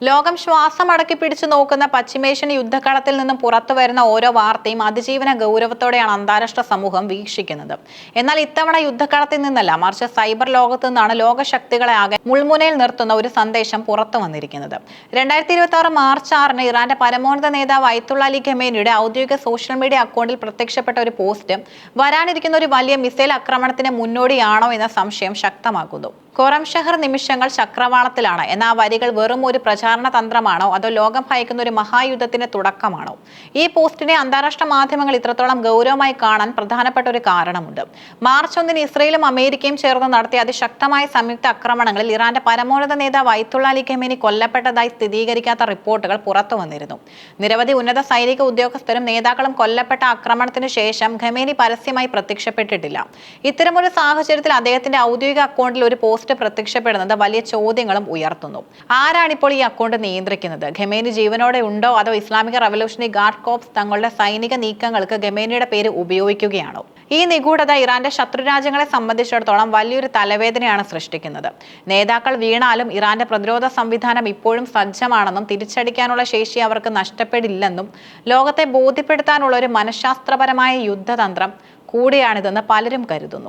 ലോകം ശ്വാസമടക്കി പിടിച്ചു നോക്കുന്ന പശ്ചിമേഷ്യൻ യുദ്ധക്കളത്തിൽ നിന്നും പുറത്തു വരുന്ന ഓരോ വാർത്തയും അതിജീവന ഗൗരവത്തോടെയാണ് അന്താരാഷ്ട്ര സമൂഹം വീക്ഷിക്കുന്നത്. എന്നാൽ ഇത്തവണ യുദ്ധക്കളത്തിൽ നിന്നല്ല, മറിച്ച് സൈബർ ലോകത്തു നിന്നാണ് ലോകശക്തികളെ ആകെ മുൾമുനയിൽ നിർത്തുന്ന ഒരു സന്ദേശം പുറത്തു വന്നിരിക്കുന്നത്. 2026 മാർച്ച് 6-ന് ഇറാന്റെ പരമോന്നത നേതാവ് അയത്തുള്ള അലി ഖമേനിയുടെ ഔദ്യോഗിക സോഷ്യൽ മീഡിയ അക്കൗണ്ടിൽ പ്രത്യക്ഷപ്പെട്ട ഒരു പോസ്റ്റ് വരാനിരിക്കുന്ന ഒരു വലിയ മിസൈൽ ആക്രമണത്തിന് മുന്നോടിയാണോ എന്ന സംശയം ശക്തമാക്കുന്നു. ഖൊറംഷഹർ നിമിഷങ്ങൾ ചക്രവാളത്തിലാണ് എന്ന ആ വരികൾ വെറും ഒരു പ്രചാരണ തന്ത്രമാണോ, അതോ ലോകം ഭയക്കുന്ന ഒരു മഹായുദ്ധത്തിന്റെ തുടക്കമാണോ? ഈ പോസ്റ്റിനെ അന്താരാഷ്ട്ര മാധ്യമങ്ങൾ ഇത്രത്തോളം ഗൗരവമായി കാണാൻ പ്രധാനപ്പെട്ട ഒരു കാരണമുണ്ട്. മാർച്ച് 1-ന് ഇസ്രയേലും അമേരിക്കയും ചേർന്ന് നടത്തിയ അതിശക്തമായ സംയുക്ത ആക്രമണങ്ങളിൽ ഇറാന്റെ പരമോന്നത നേതാവ് അയത്തുള്ള അലി ഖമേനി കൊല്ലപ്പെട്ടതായി സ്ഥിരീകരിക്കാത്ത റിപ്പോർട്ടുകൾ പുറത്തു വന്നിരുന്നു. നിരവധി ഉന്നത സൈനിക ഉദ്യോഗസ്ഥരും നേതാക്കളും കൊല്ലപ്പെട്ട ആക്രമണത്തിന് ശേഷം ഖമേനി പരസ്യമായി പ്രത്യക്ഷപ്പെട്ടിട്ടില്ല. ഇത്തരമൊരു സാഹചര്യത്തിൽ അദ്ദേഹത്തിന്റെ ഔദ്യോഗിക അക്കൗണ്ടിൽ ഒരു പോസ്റ്റ് പ്രത്യക്ഷപ്പെടുന്നത് വലിയ ചോദ്യങ്ങളും ഉയർത്തുന്നു. ആരാണിപ്പോൾ ഈ അക്കൗണ്ട് നിയന്ത്രിക്കുന്നത്? ഖമേനി ജീവനോടെ ഉണ്ടോ, അതോ ഇസ്ലാമിക റവല്യൂഷണറി ഗാർഡ് കോർപ്സ് തങ്ങളുടെ സൈനിക നീക്കങ്ങൾക്ക് ഖമേനിയുടെ പേര് ഉപയോഗിക്കുകയാണോ? ഈ നിഗൂഢത ഇറാന്റെ ശത്രുരാജ്യങ്ങളെ സംബന്ധിച്ചിടത്തോളം വലിയൊരു തലവേദനയാണ് സൃഷ്ടിക്കുന്നത്. നേതാക്കൾ വീണാലും ഇറാന്റെ പ്രതിരോധ സംവിധാനം ഇപ്പോഴും സജ്ജമാണെന്നും തിരിച്ചടിക്കാനുള്ള ശേഷി അവർക്ക് നഷ്ടപ്പെടില്ലെന്നും ലോകത്തെ ബോധ്യപ്പെടുത്താനുള്ള ഒരു മനഃശാസ്ത്രപരമായ യുദ്ധതന്ത്രം കൂടിയാണിതെന്ന് പലരും കരുതുന്നു.